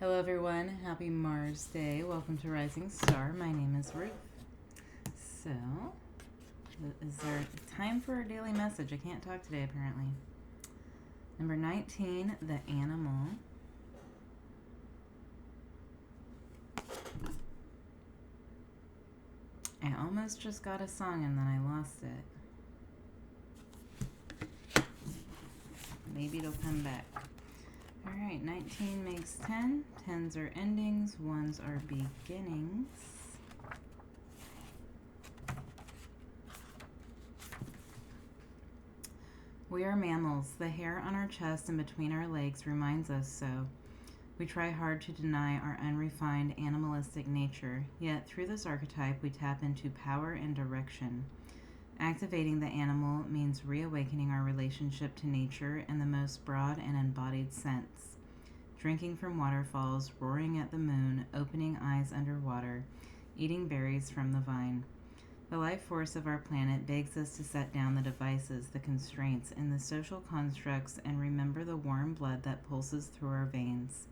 Hello, everyone. Happy Mars Day. Welcome to Rising Star. My name is Ruth. So, is there time for a daily message? I can't talk today, apparently. Number 19, the animal. I almost just got a song and then I lost it. Maybe it'll come back. Alright, 19 makes 10. 10s are endings. 1s are beginnings. We are mammals. The hair on our chest and between our legs reminds us so. We try hard to deny our unrefined animalistic nature, yet through this archetype we tap into power and direction. Activating the animal means reawakening our relationship to nature in the most broad and embodied sense. Drinking from waterfalls, roaring at the moon, opening eyes underwater, eating berries from the vine. The life force of our planet begs us to set down the devices, the constraints, and the social constructs and remember the warm blood that pulses through our veins.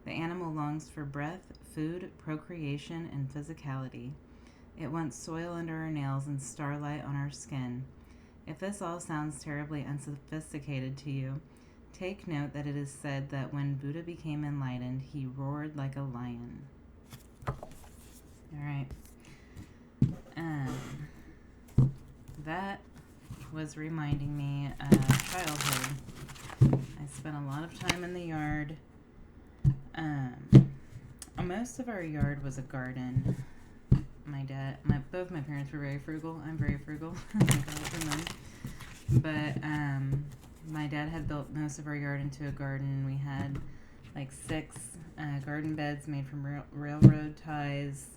The animal longs for breath, food, procreation, and physicality. It wants soil under our nails and starlight on our skin. If this all sounds terribly unsophisticated to you, take note that it is said that when Buddha became enlightened, he roared like a lion. Alright. That was reminding me of childhood. I spent a lot of time in the yard. Most of our yard was a garden. Both my parents were very frugal. I'm very frugal. But my dad had built most of our yard into a garden. We had like 6 garden beds made from railroad ties,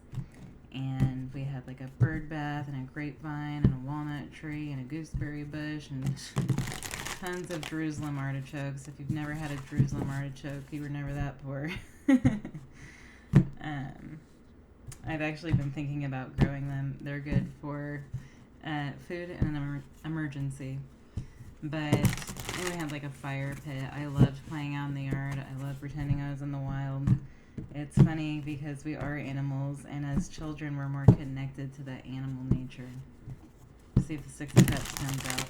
and we had like a bird bath and a grapevine and a walnut tree and a gooseberry bush and tons of Jerusalem artichokes. If you've never had a Jerusalem artichoke, you were never that poor. I've actually been thinking about growing them. They're good for food in an emergency. But we had like a fire pit. I loved playing out in the yard. I loved pretending I was in the wild. It's funny because we are animals, and as children we're more connected to that animal nature. See if the 6 of Cups comes out.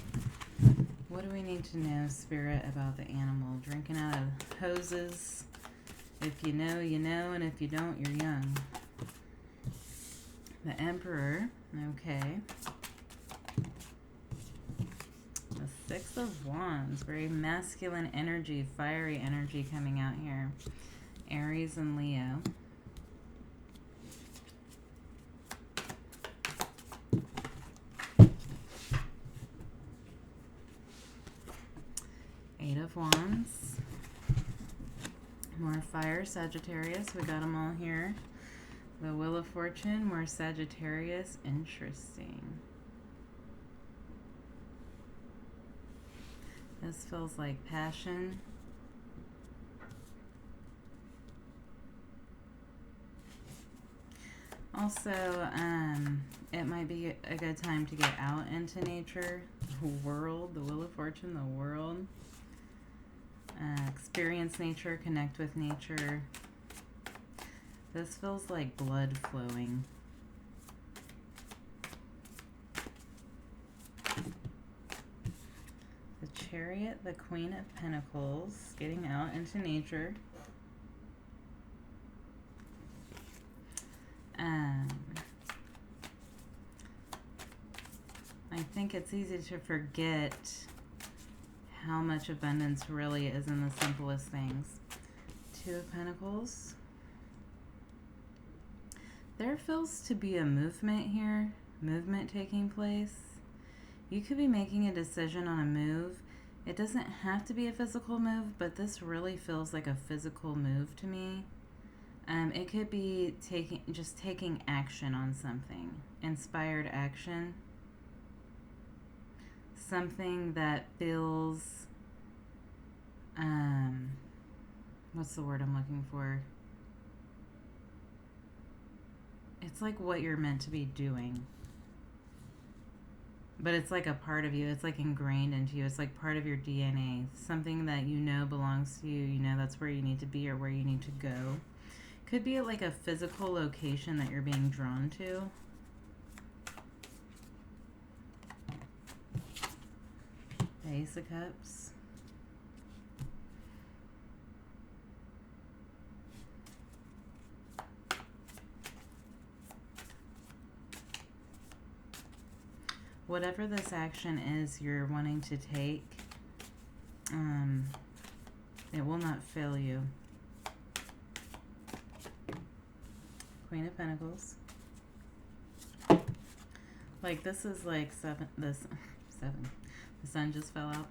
What do we need to know, Spirit, about the animal? Drinking out of hoses. If you know, you know, and if you don't, you're young. The Emperor, okay. The 6 of Wands, very masculine energy, fiery energy coming out here. Aries and Leo. Eight of Wands. More fire, Sagittarius. We got them all here. The Wheel of Fortune, more Sagittarius. Interesting. This feels like passion. Also, it might be a good time to get out into nature. The world, the Wheel of Fortune, the world. Experience nature, connect with nature. This feels like blood flowing. The Chariot, the Queen of Pentacles, getting out into nature. I think it's easy to forget how much abundance really is in the simplest things. 2 of Pentacles. There feels to be a movement here, movement taking place. You could be making a decision on a move. It doesn't have to be a physical move, but this really feels like a physical move to me. It could be taking action on something, inspired action. Something that feels, what's the word I'm looking for? It's like what you're meant to be doing. But it's like a part of you. It's like ingrained into you. It's like part of your DNA. Something that you know belongs to you. You know that's where you need to be or where you need to go. Could be like a physical location that you're being drawn to. The Ace of Cups. Whatever this action is you're wanting to take, it will not fail you. Queen of Pentacles. Like this is like seven. The sun just fell out.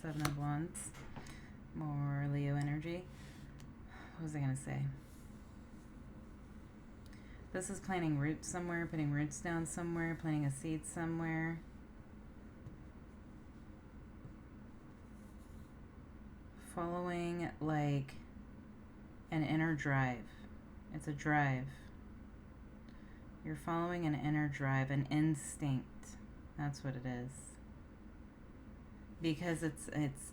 7 of Wands. More Leo energy. What was I gonna say? This is planting roots somewhere, putting roots down somewhere, planting a seed somewhere. Following like an inner drive. It's a drive. You're following an inner drive, an instinct. That's what it is. Because it's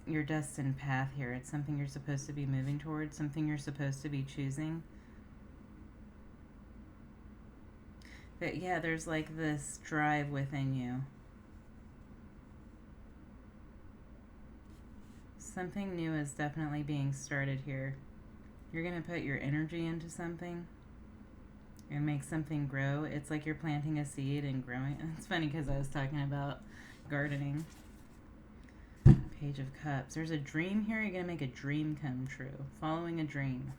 your destined path here. It's something you're supposed to be moving towards, something you're supposed to be choosing. But yeah, there's like this drive within you. Something new is definitely being started here. You're going to put your energy into something and make something grow. It's like you're planting a seed and growing. It's funny because I was talking about gardening. Page of Cups. There's a dream here. You're going to make a dream come true. Following a dream.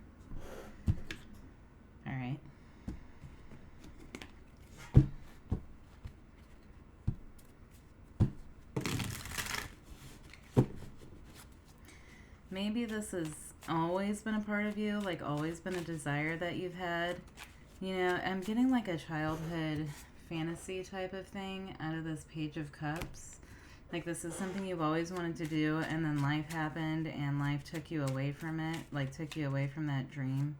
All right. Maybe this has always been a part of you, like always been a desire that you've had. You know, I'm getting like a childhood fantasy type of thing out of this Page of Cups. Like this is something you've always wanted to do, and then life happened and life took you away from it, like took you away from that dream.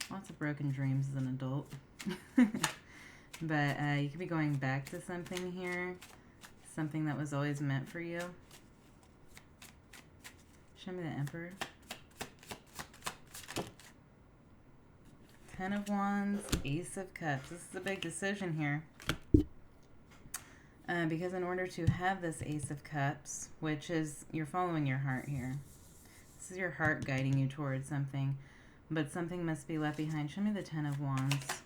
Lots of broken dreams as an adult. But you could be going back to something here, something that was always meant for you. Show me the Emperor. 10 of Wands, Ace of Cups. This is a big decision here. Because in order to have this Ace of Cups, which is, you're following your heart here. This is your heart guiding you towards something. But something must be left behind. Show me the 10 of Wands.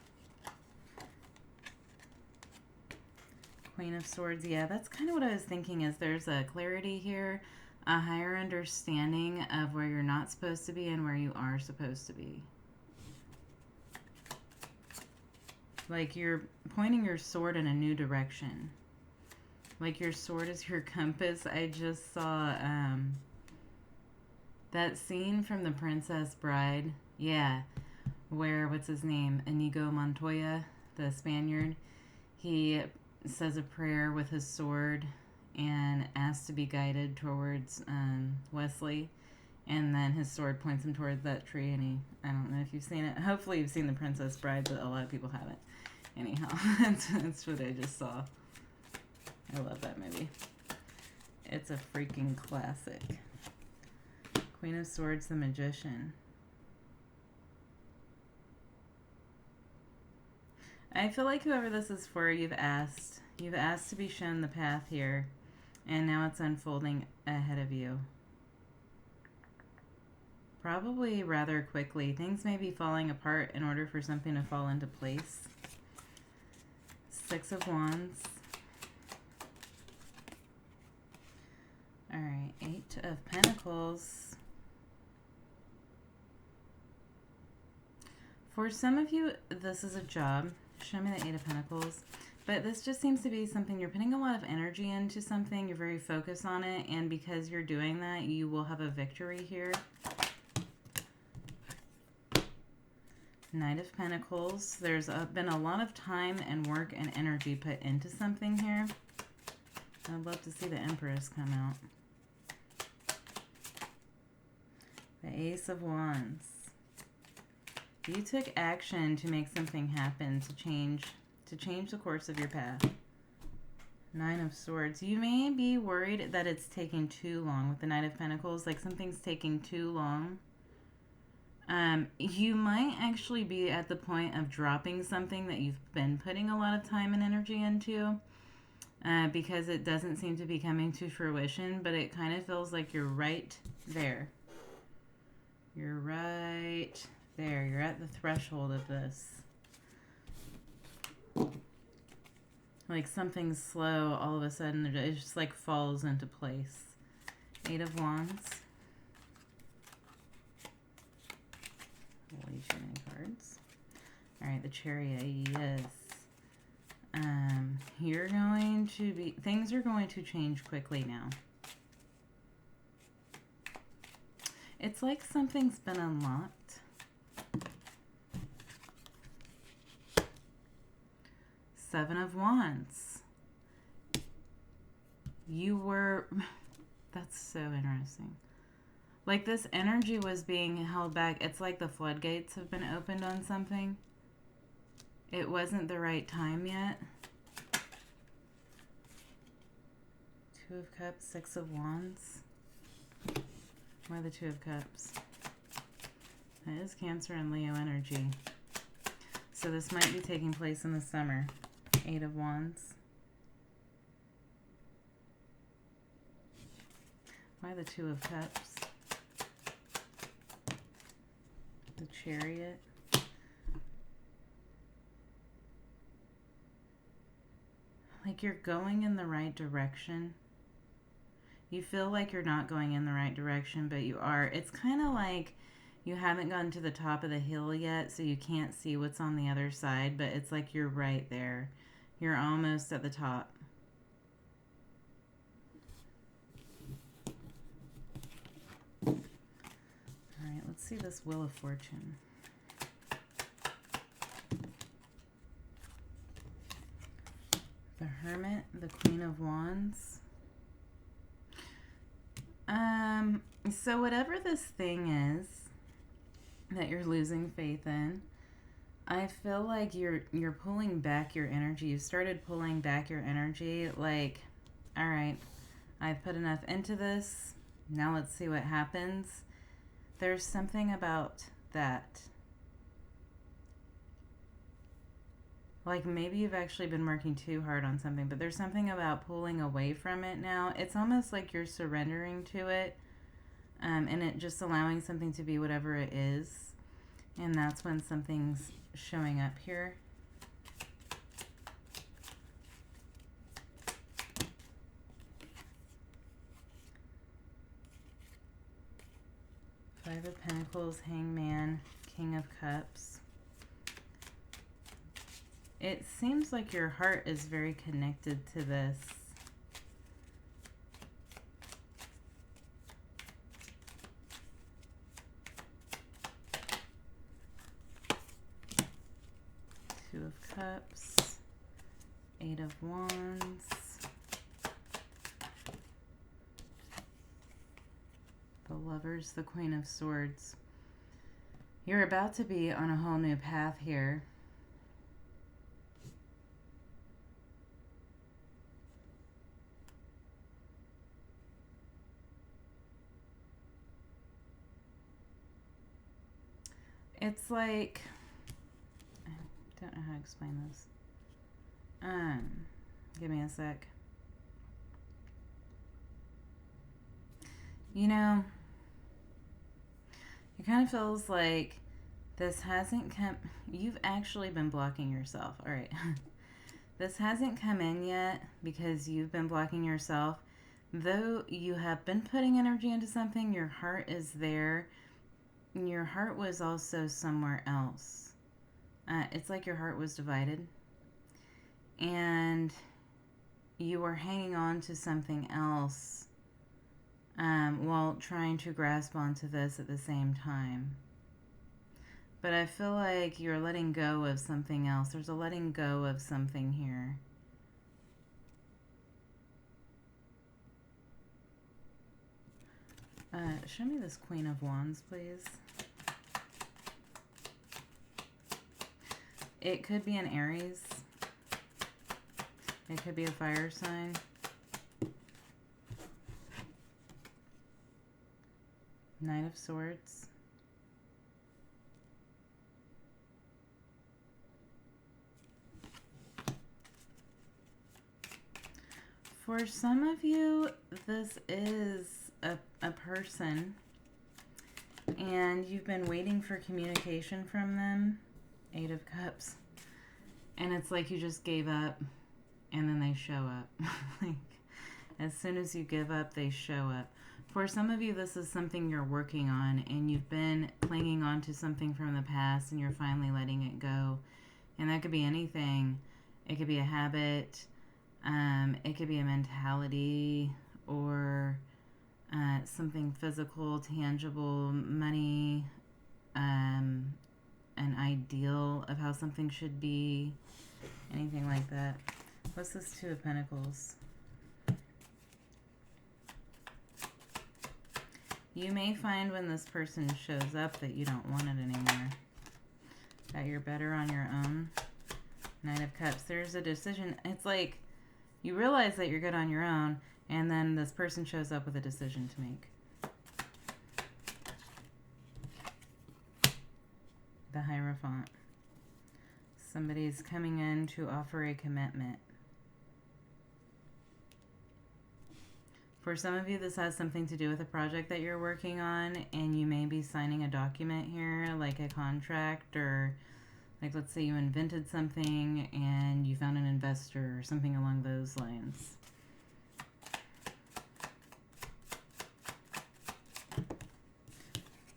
Queen of Swords. Yeah, that's kind of what I was thinking, is there's a clarity here. A higher understanding of where you're not supposed to be and where you are supposed to be. Like you're pointing your sword in a new direction. Like your sword is your compass. I just saw that scene from The Princess Bride. Yeah, where, what's his name? Inigo Montoya, the Spaniard. He says a prayer with his sword and asks to be guided towards Wesley, and then his sword points him towards that tree, and he, I don't know if you've seen it, hopefully you've seen The Princess Bride, but a lot of people haven't. Anyhow, that's what I just saw. I love that movie. It's a freaking classic. Queen of Swords, the Magician. I feel like whoever this is for, you've asked to be shown the path here. And now it's unfolding ahead of you. Probably rather quickly. Things may be falling apart in order for something to fall into place. 6 of Wands. Alright, 8 of Pentacles. For some of you, this is a job. Show me the 8 of Pentacles. But this just seems to be something you're putting a lot of energy into something. You're very focused on it. And because you're doing that, you will have a victory here. Knight of Pentacles. There's been a lot of time and work and energy put into something here. I'd love to see the Empress come out. The Ace of Wands. You took action to make something happen, to change to change the course of your path. 9 of Swords. You may be worried that it's taking too long with the Knight of Pentacles, like something's taking too long. You might actually be at the point of dropping something that you've been putting a lot of time and energy into, because it doesn't seem to be coming to fruition, but it kind of feels like you're right there. You're right there. You're at the threshold of this. Like something slow, all of a sudden, it just like falls into place. 8 of Wands. Way too many cards. All right, the Chariot, yes. You're going to be, things are going to change quickly now. It's like something's been unlocked. 7 of Wands. You were, that's so interesting. Like this energy was being held back. It's like the floodgates have been opened on something. It wasn't the right time yet. 2 of Cups, 6 of Wands. Why the 2 of Cups? That is Cancer and Leo energy. So this might be taking place in the summer. 8 of Wands. Why the 2 of Cups? The Chariot. Like you're going in the right direction. You feel like you're not going in the right direction, but you are. It's kind of like you haven't gotten to the top of the hill yet, so you can't see what's on the other side, but it's like you're right there. You're almost at the top. All right, let's see this Wheel of Fortune. The Hermit, the Queen of Wands. So whatever this thing is that you're losing faith in, I feel like you're pulling back your energy. You've started pulling back your energy. Like, all right, I've put enough into this. Now let's see what happens. There's something about that. Like maybe you've actually been working too hard on something, but there's something about pulling away from it now. It's almost like you're surrendering to it, and it just allowing something to be whatever it is. And that's when something's showing up here. Five of Pentacles, Hangman, King of Cups. It seems like your heart is very connected to this. Two of Cups, 8 of Wands. The Lovers, the Queen of Swords. You're about to be on a whole new path here. It's like, I don't know how to explain this. Give me a sec. You know, it kind of feels like this hasn't come, you've actually been blocking yourself. All right. This hasn't come in yet because you've been blocking yourself. Though you have been putting energy into something, your heart is there. Your heart was also somewhere else. It's like your heart was divided. And you were hanging on to something else while trying to grasp onto this at the same time. But I feel like you're letting go of something else. There's a letting go of something here. Show me this Queen of Wands, please. It could be an Aries. It could be a fire sign. Knight of Swords. For some of you, this is a person, and you've been waiting for communication from them. 8 of Cups. And it's like you just gave up, and then they show up. Like, as soon as you give up, they show up. For some of you, this is something you're working on, and you've been clinging on to something from the past, and you're finally letting it go. And that could be anything. It could be a habit. It could be a mentality, or something physical, tangible, money, an ideal of how something should be, anything like that. What's this 2 of Pentacles? You may find when this person shows up that you don't want it anymore, that you're better on your own. 9 of Cups. There's a decision. It's like you realize that you're good on your own, and then this person shows up with a decision to make. The Hierophant. Somebody's coming in to offer a commitment. For some of you, this has something to do with a project that you're working on, and you may be signing a document here, like a contract, or like, let's say you invented something and you found an investor or something along those lines.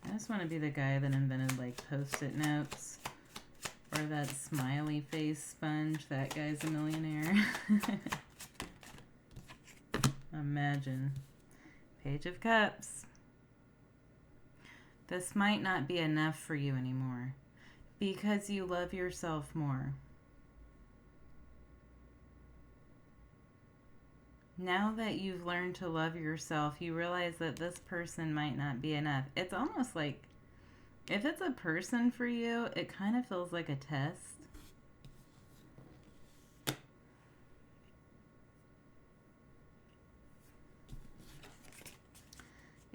I just want to be the guy that invented like Post-it notes or that smiley face sponge. That guy's a millionaire. Imagine. Page of Cups. This might not be enough for you anymore because you love yourself more. Now that you've learned to love yourself, you realize that this person might not be enough. It's almost like, if it's a person for you, it kind of feels like a test.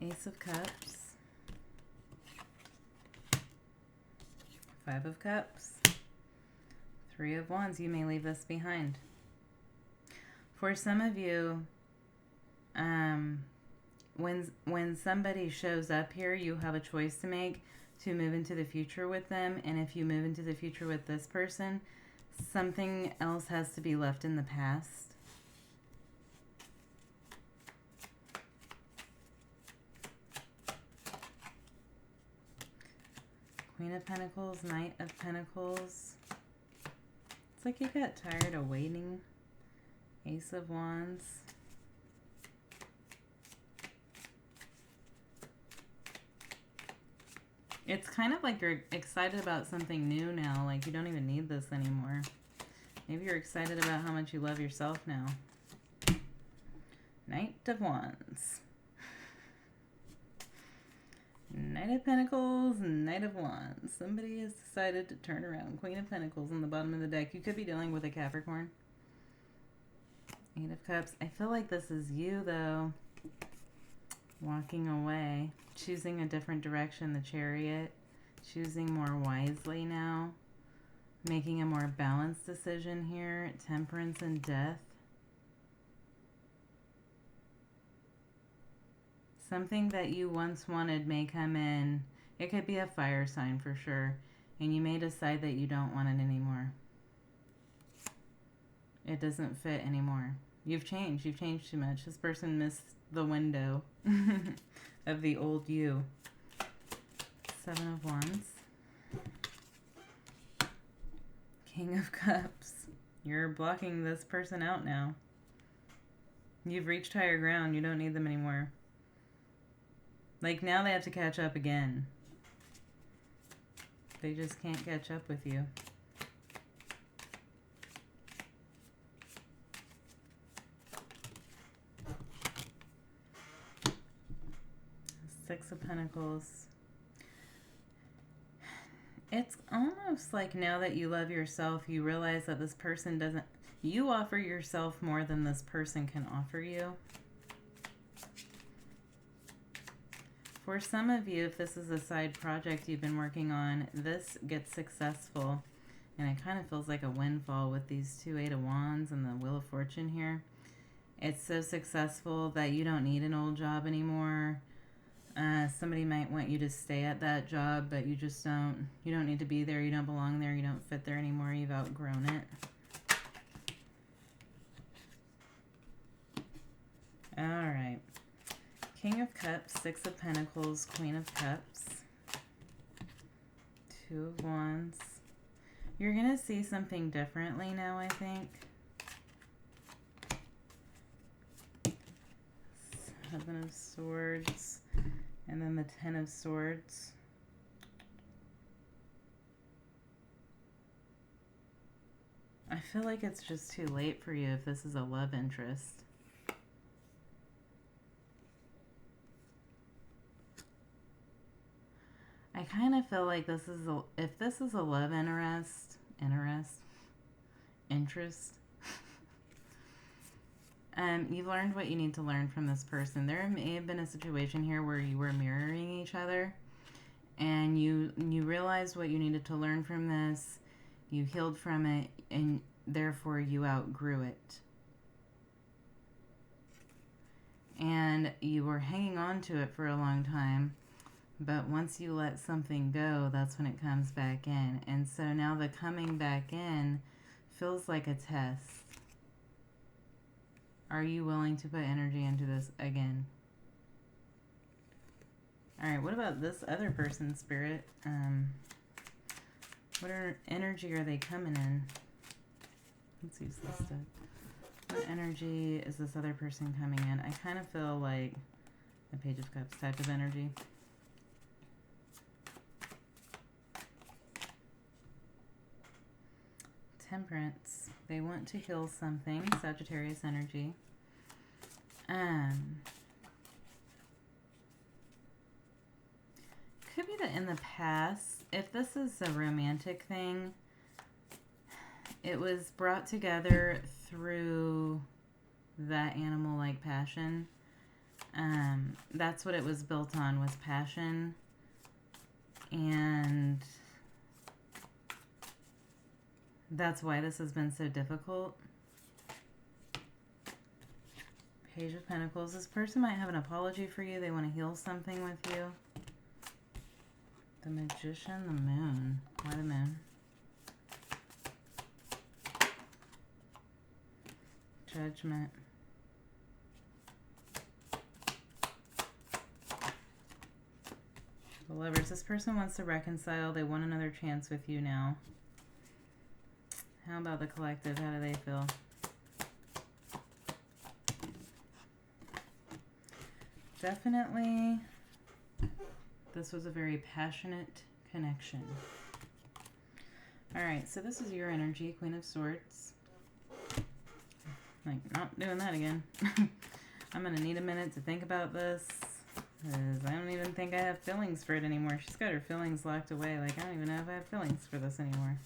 Ace of Cups. 5 of Cups. 3 of Wands. You may leave this behind. For some of you, when somebody shows up here, you have a choice to make to move into the future with them. And if you move into the future with this person, something else has to be left in the past. Queen of Pentacles, Knight of Pentacles. It's like you got tired of waiting. Ace of Wands. It's kind of like you're excited about something new now. Like you don't even need this anymore. Maybe you're excited about how much you love yourself now. Knight of Wands. Knight of Pentacles, Knight of Wands. Somebody has decided to turn around. Queen of Pentacles on the bottom of the deck. You could be dealing with a Capricorn. 8 of Cups. I feel like this is you, though. Walking away. Choosing a different direction. The Chariot. Choosing more wisely now. Making a more balanced decision here. Temperance and Death. Something that you once wanted may come in. It could be a fire sign for sure. And you may decide that you don't want it anymore. It doesn't fit anymore. You've changed. You've changed too much. This person missed the window of the old you. 7 of Wands. King of Cups. You're blocking this person out now. You've reached higher ground. You don't need them anymore. Like, now they have to catch up again. They just can't catch up with you. Six of Pentacles. It's almost like now that you love yourself, you realize that this person doesn't... You offer yourself more than this person can offer you. For some of you, if this is a side project you've been working on, this gets successful. And it kind of feels like a windfall with these two Eight of Wands and the Wheel of Fortune here. It's so successful that you don't need an old job anymore. Somebody might want you to stay at that job, but you just don't. You don't need to be there. You don't belong there. You don't fit there anymore. You've outgrown it. All right. King of Cups, Six of Pentacles, Queen of Cups, Two of Wands. You're going to see something differently now, I think. Seven of Swords, and then the Ten of Swords. I feel like it's just too late for you if this is a love interest. I kind of feel like this is if this is a love interest, you've learned what you need to learn from this person. There may have been a situation here where you were mirroring each other, and you realized what you needed to learn from this. You healed from it, and therefore you outgrew it. And you were hanging on to it for a long time. But once you let something go, that's when it comes back in. And so now the coming back in feels like a test. Are you willing to put energy into this again? All right, what about this other person's spirit? What energy are they coming in? Let's use this stuff. What energy is this other person coming in? I kind of feel like a Page of Cups type of energy. Temperance. They want to heal something. Sagittarius energy. Could be that in the past, if this is a romantic thing, it was brought together through that animal-like passion. That's what it was built on, was passion. And that's why this has been so difficult. Page of Pentacles. This person might have an apology for you. They want to heal something with you. The Magician, the Moon. Why the Moon? Judgment. The Lovers. This person wants to reconcile. They want another chance with you now. How about the Collective? How do they feel? Definitely, this was a very passionate connection. All right, so this is your energy, Queen of Swords. Like, not doing that again. I'm going to need a minute to think about this, because I don't even think I have feelings for it anymore. She's got her feelings locked away. Like, I don't even know if I have feelings for this anymore.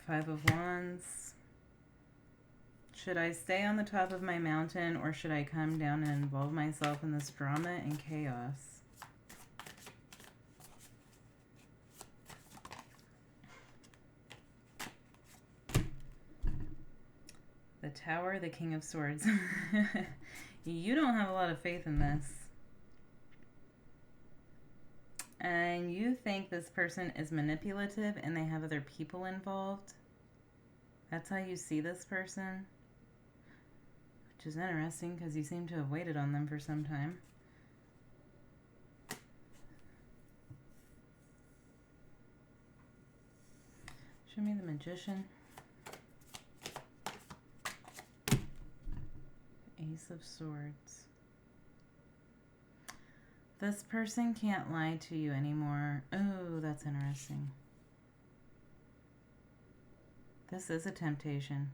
Five of Wands. Should I stay on the top of my mountain, or should I come down and involve myself in this drama and chaos? The Tower, the King of Swords. You don't have a lot of faith in this. And you think this person is manipulative and they have other people involved. That's how you see this person. Which is interesting because you seem to have waited on them for some time. Show me the Magician. Ace of Swords. This person can't lie to you anymore. Oh, that's interesting. This is a temptation.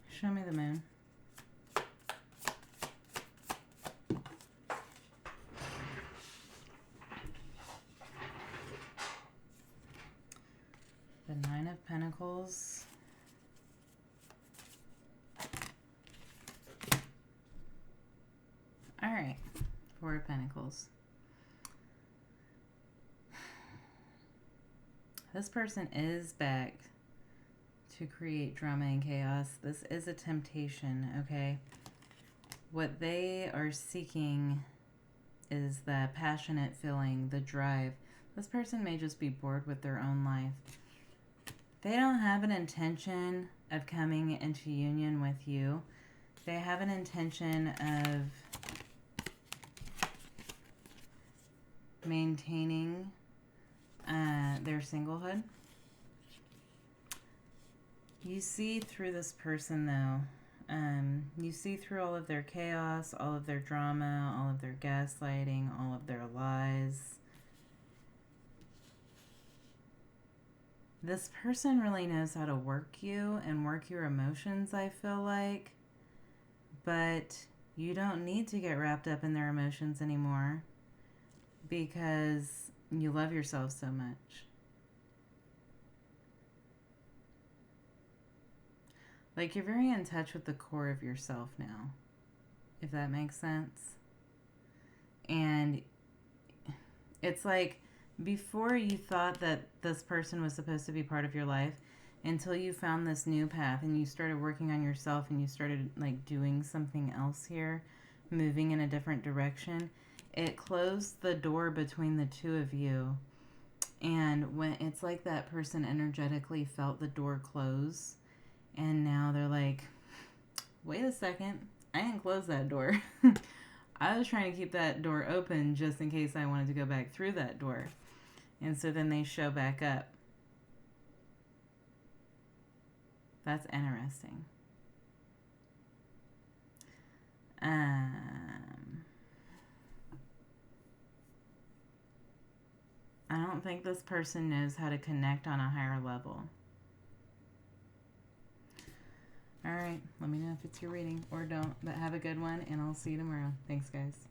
Show me the Moon. All right. Four of Pentacles. This person is back to create drama and chaos. This is a temptation, okay? What they are seeking is that passionate feeling, the drive. This person may just be bored with their own life. They don't have an intention of coming into union with you. They have an intention of maintaining their singlehood. You see through this person, though. You see through all of their chaos, all of their drama, all of their gaslighting, all of their lies. This person really knows how to work you and work your emotions, I feel like. But you don't need to get wrapped up in their emotions anymore because you love yourself so much. Like, you're very in touch with the core of yourself now, if that makes sense. And it's like, before you thought that this person was supposed to be part of your life, until you found this new path and you started working on yourself and you started like doing something else here, moving in a different direction, it closed the door between the two of you. And when it's like that person energetically felt the door close, and now they're like, wait a second, I didn't close that door. I was trying to keep that door open just in case I wanted to go back through that door. And so then they show back up. That's interesting. I don't think this person knows how to connect on a higher level. All right, let me know if it's your reading or don't, but have a good one, and I'll see you tomorrow. Thanks, guys.